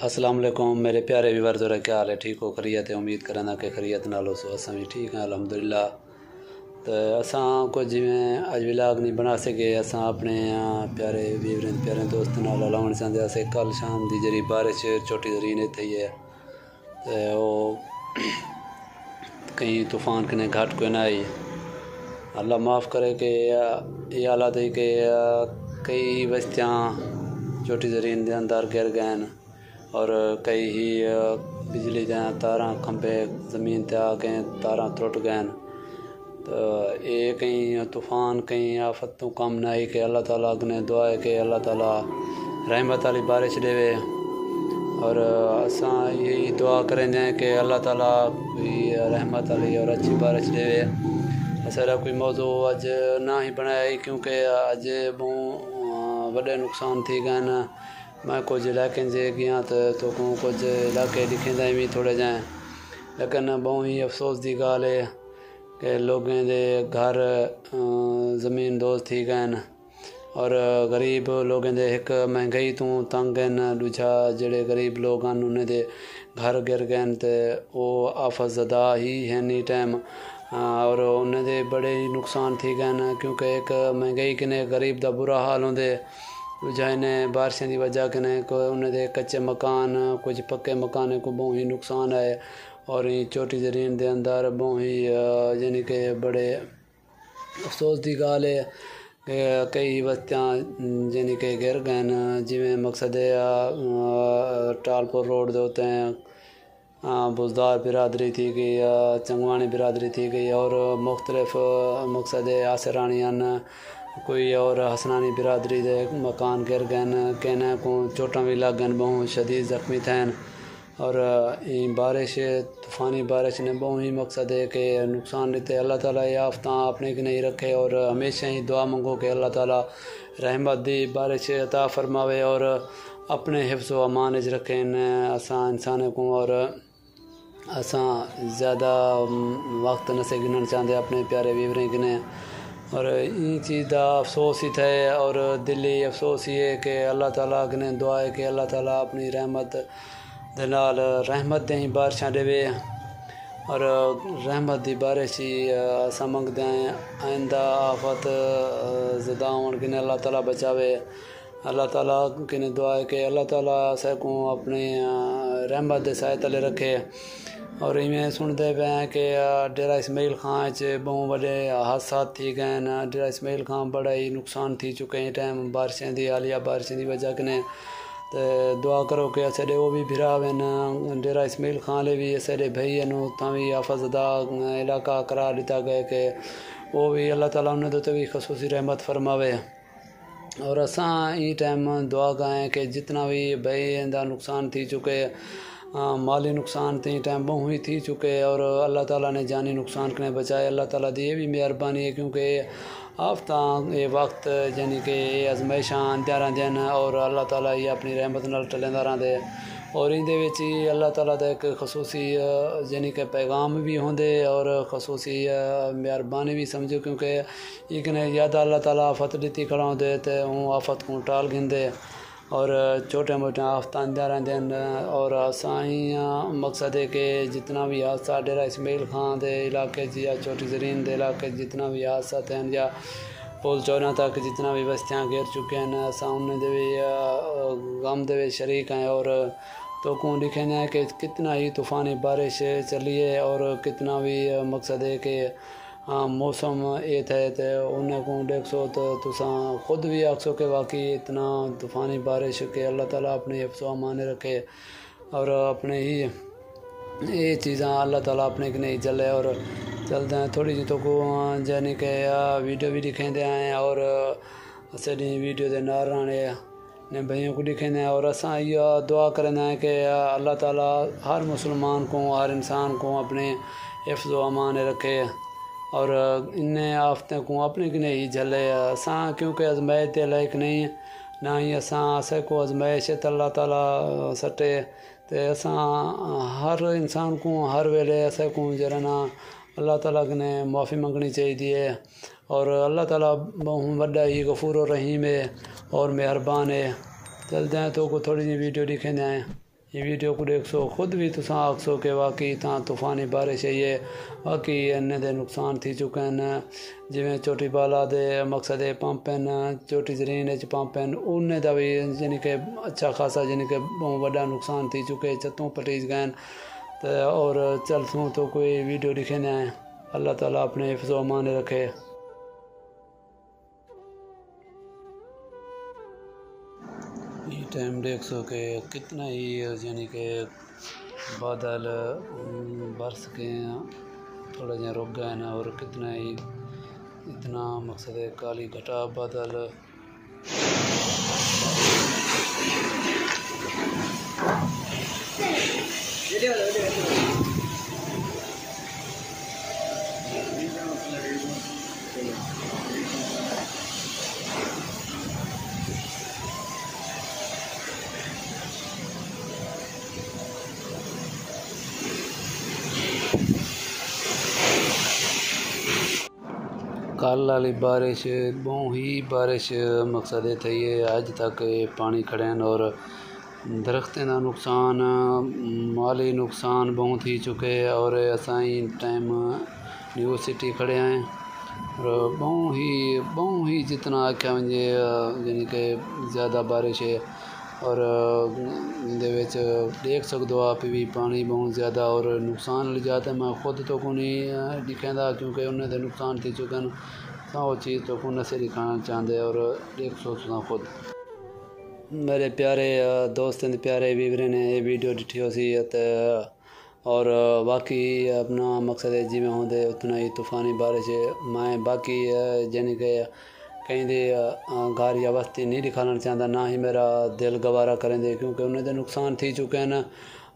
السلام علیکم میرے پیارے ویور ذرا کیا حال ہے؟ ٹھیک ہو؟ خیریت ہے؟ امید کرنا کہ خیریت نال ہو. سو اساں بھی ٹھیک ہیں الحمدللہ. تو اساں کچھ جویں اج ولاگ نہیں بنا سکے، اساں اپنے پیارے ویوریں پیارے دوست نال لاؤن چاہندے اسے. کل شام دی جڑی بارش چھوٹی زرین اتھے ہے تے او کہیں طوفان کنے گھٹ کوئی نہ آئی. اللہ معاف کرے کہ یہ حالت ہے کہ کئی بستیاں چھوٹی زرین دے اندر گر گئے اور کئی ہی بجلی دے تاراں کھمبے زمین تے آ گئے، تاراں ٹوٹ گئے. تو یہ کہیں طوفان کہیں آفت تو کم نہ آئی کہ اللہ تعالیٰ اگنے دعا ہے کہ اللہ تعالیٰ رحمت والی بارش دے وے. اور اساں یہی دعا کریں دیں کہ اللہ تعالیٰ کوئی رحمت والی اور اچھی بارش دے وے. اساں کوئی موضوع اج نہ ہی بنایا کیونکہ اج بہت بڑے نقصان تھی گئے. میں کچھ علاقے سے گیا تو کچھ علاقے دکھیں بھی تھوڑے جائیں، لیکن بہت ہی افسوس دی گال ہے کہ لوگوں دے گھر زمین دوز تھی گئے اور غریب لوگوں دے ایک مہنگائی تو تنگ ہیں، دوجا جڑے غریب لوگ ہیں انہیں دے گھر گر گئے تے وہ آفت زدہ ہی ہیں نی ٹائم اور انہیں دے بڑے ہی نقصان تھی گئے کیونکہ ایک مہنگائی کنے غریب دا برا حال ہوندے، دوجا انہیں بارشیں دی وجہ کنے انہیں دے کچے مکان کچھ پکے مکان کو بہت ہی نقصان ہے. اور چھوٹی زرین دے اندر بہت ہی یعنی کہ بڑے افسوس دی گال ہے کہ کئی بستیاں یعنی کہ گر گئے جویں مقصد ٹالپور روڈ دے ہوتے ہیں بزدار برادری تھی گئی، چنگوانی برادری تھی گئی اور مختلف مقصد آسرانیان کوئی اور حسنانی برادری دے مکان گر گئے، کہنے کو چوٹاں بھی لگ گئے، بہت شدید زخمی تھے. اور بارش طوفانی بارش نے بہت ہی مقصد ہے کہ نقصان دیتے. اللہ تعالیٰ یہ آفتاں اپنے کی نہیں رکھے اور ہمیشہ ہی دعا منگو کہ اللہ تعالیٰ رحمت دی بارش عطا فرماوے اور اپنے حفظ و امان اچ رکھیں اساں انسانوں کو. اور اساں زیادہ وقت نہ سے گنن چاہتے اپنے پیارے ویوریں گنے اور این چیز دا افسوس ہی تھے اور دلی افسوس ہی ہے کہ اللہ تعالیٰ کنے دعا ہے کہ اللہ تعالیٰ اپنی رحمت دے نال رحمت دیں بارشاں دے وے اور رحمت دی بارش ہی اساں منگدے ہیں. آئندہ آفت زدہ ہون کنے اللہ تعالیٰ بچاوے. اللہ تعالیٰ کنے دعا ہے کہ اللہ تعالیٰ اسے کو اپنی رحمت دے سائے تلے رکھے. اور میں سنتے پہ ہیں کہ ڈیرہ اسماعیل خان بہت بڑے حادثات تھی گئے، ڈیرہ اسماعیل خان بڑا ہی نقصان تھی چکے ہیں ٹائم بارشیں دی حالیہ بارشیں دی وجہ کنے. تو دعا کرو کہ اسے وہ بھی بھرا وین ڈیرہ اسماعیل خان لے بھی اسے بھائی تاں بھی آفت زدہ علاقہ قرار دیتا گئے کہ وہ بھی اللہ تعالیٰ انہیں تو بھی خصوصی رحمت فرماوے. اور اساں یہ ٹائم دعا گائیں کہ جتنا بھی بھائی دا نقصان تھی چکے مالی نقصان تھی ٹائم بہت ہی تھی چکے اور اللہ تعالیٰ نے جانی نقصان کنے بچائے. اللہ تعالیٰ دی یہ بھی مہربانی ہے کیونکہ آفتاں یہ وقت یعنی کہ یہ آزمائشاں اندیاراں دین اور اللہ تعالیٰ یہ اپنی رحمت نال ٹلینداراں دے اور ان دے وچ ہی اللہ تعالیٰ دا ایک خصوصی یعنی کہ پیغام بھی ہوندے اور خصوصی مہربانی بھی سمجھو کیونکہ یہ کنے یاد اللہ تعالیٰ آفت دیتی کھڑا ہوندے تے وہ آفت کو ٹال گھندے اور چھوٹے موٹے آفتاں اندیاراں دین. اور اساں مقصد ہے کہ جتنا بھی حادثہ ڈیرہ اسماعیل خان دے علاقے یا چھوٹی زرین دے علاقے جتنا بھی حادثات ہیں یا پول چوراں تک جتنا بھی بستیاں گر چکے ہیں اساں انہیں دے بھی غم دے شریک ہیں. اور تو کون لکھیں ہیں کہ کتنا ہی طوفانی بارش چلی ہے اور کتنا بھی مقصد ہے کہ موسم یہ تھے تو انہیں کو دیکھ سو تو تساں خود بھی آکھ سو کہ واقعی اتنا طوفانی بارش کہ اللہ تعالیٰ اپنے حفظ و امان رکھے اور اپنے ہی یہ چیزاں اللہ تعالیٰ اپنے کی نہیں چلے. اور چلتے ہیں تھوڑی جی تو کو یعنی کہ ویڈیو بھی دکھیں دے آئیں اور اسے ویڈیو دے نارانے نے بھائیوں کو دکھیں دیں اور اساں یہ دعا کریں ہیں کہ اللہ تعالیٰ ہر مسلمان کو ہر انسان کو اپنے حفظ و امان رکھے اور انہیں آفتیں کو اپنے کی نہیں جھلے. اساں کیونکہ آزمائش دے لائق نہیں نہ ہی اساں اسے کو آزمائش اللہ تعالیٰ سٹے تے اساں ہر انسان کو ہر ویلے اسے کو جرنا اللہ تعالیٰ نے معافی منگنی چاہیے اور اللہ تعالیٰ بہت بڑا ہی غفور و رحیم ہے اور مہربان ہے۔ چلتے ہیں تو کو تھوڑی جی ویڈیو دکھیں آئیں، یہ ویڈیو کو دیکھ سو خود بھی تساں آکھ سو کہ واقعی تاں طوفانی بارش ہے، یہ واقعی انہیں دے نقصان تھی چکے ہیں، جویں چوٹی بالا دے مقصد پمپ ہیں، چوٹی زرین وچ پمپ ہیں، انہیں دا بھی یعنی کہ اچھا خاصا یعنی کہ بہت بڑا نقصان تھی چکے، چھتوں پٹیج گئے اور چلسوں تو کوئی ویڈیو دکھیں آئیں۔ اللہ تعالیٰ اپنے حفظ و امان رکھے۔ یہ ٹائم دیکھ سو کہ کتنا ہی یعنی کہ بادل برس کے تھوڑا جہاں رک گئے نا، اور کتنا ہی اتنا مقصد ہے کالی گھٹا بادل کل والی بارش بہت ہی بارش مقصد تھی ہے، اج تک پانی کھڑے ہیں اور درختیں دا نقصان مالی نقصان بہت ہی چکے، اور اسائیں ٹائم نیو سٹی کھڑے ہیں اور بہت ہی جتنا آکھیا ونجے یعنی کہ زیادہ بارش ہے، اور دے وچ دیکھ سکدو آپ بھی پانی بہت زیادہ اور نقصان لے جاتا ہے۔ میں خود تو کو نہیں دکھیندا کیونکہ انہیں دے نقصان تھی چکے ہیں، وہ چیز تو کو نہ سے دکھانا چاہتے اور دیکھ سو خود۔ میرے پیارے دوستوں دے پیارے ویورے نے یہ ویڈیو ڈٹھی ہو سی اور باقی اپنا مقصد ہے جی میں ہوندے اتنا ہی طوفانی بارش ہے، میں باقی یعنی کہ کہیں دے گھر یا بستی نہیں دکھانا چاہتا، نہ ہی میرا دل گوارا کریں دے کیونکہ انہیں دے نقصان تھی چکے ہیں،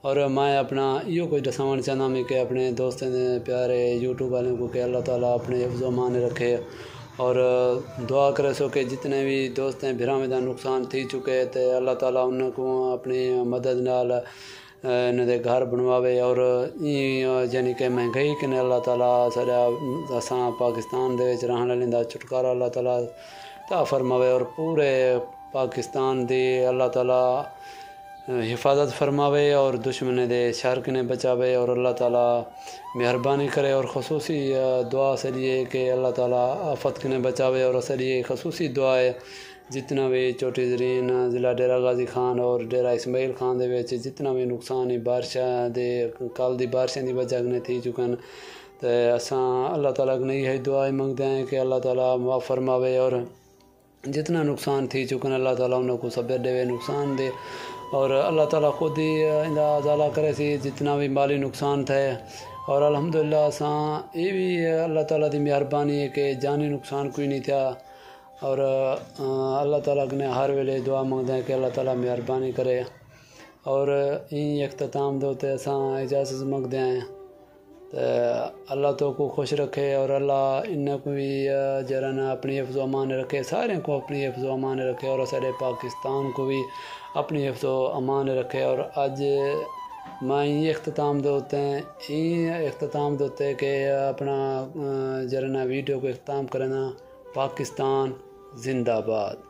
اور میں اپنا یہ کوئی دسانا چاہتا ہوں کہ اپنے دوستوں دے پیارے یوٹیوب والوں کو کہ اللہ تعالیٰ اپنے حفظ و امان رکھے، اور دعا کرے سو کہ جتنے بھی دوست ہیں بھرا میں دا نقصان تھی چکے تے اللہ تعالیٰ انہوں کو اپنی مدد نال انہوں دے گھر بنواوے، اور یعنی کہ مہنگائی کنے اللہ تعالیٰ سارا اساں پاکستان دے وچ رہن والے دا چھٹکارا اللہ تعالیٰ عطا فرماوے، اور پورے پاکستان دی اللہ تعالیٰ حفاظت فرماوے اور دشمن دے شر کنے بچاوے، اور اللہ تعالیٰ مہربانی کرے، اور خصوصی دعا سے لیے کہ اللہ تعالیٰ آفت کنے بچاوے، اور اس لیے خصوصی دعا ہے جتنا بھی چوٹی زرین ضلع ڈیرہ غازی خان اور ڈیرہ اسماعیل خان دے وچ جتنا بھی نقصان بارشاں دے کل دی بارشاں دی وجہ نے تھی چکن، تے اساں اللہ تعالیٰ نے یہی دعا منگتے ہیں کہ اللہ تعالیٰ معاف فرماوے، اور جتنا نقصان تھی چکن اللہ تعالیٰ انہوں کو صبر دے نقصان دے، اور اللہ تعالیٰ خود ہی اندہ ازالہ کرے سی جتنا بھی مالی نقصان تھے، اور الحمدللہ اساں یہ بھی اللہ تعالیٰ دی مہربانی ہے کہ جانی نقصان کوئی نہیں تھا، اور اللہ تعالیٰ نے ہر ویلے دعا منگتے ہیں کہ اللہ تعالیٰ مہربانی کرے، اور این اختتام دوتے اساں اجازت منگتے ہیں تے اللہ تو کو خوش رکھے، اور اللہ انہیں کو بھی جرانا اپنی حفظ و امان رکھے، سارے کو اپنی حفظ و امان رکھے، اور سارے پاکستان کو بھی اپنی حفظ و امان رکھے۔ اور اج میں یہ اختتام دوتے کہ اپنا جرانا ویڈیو کو اختتام کرنا، پاکستان زندہ باد۔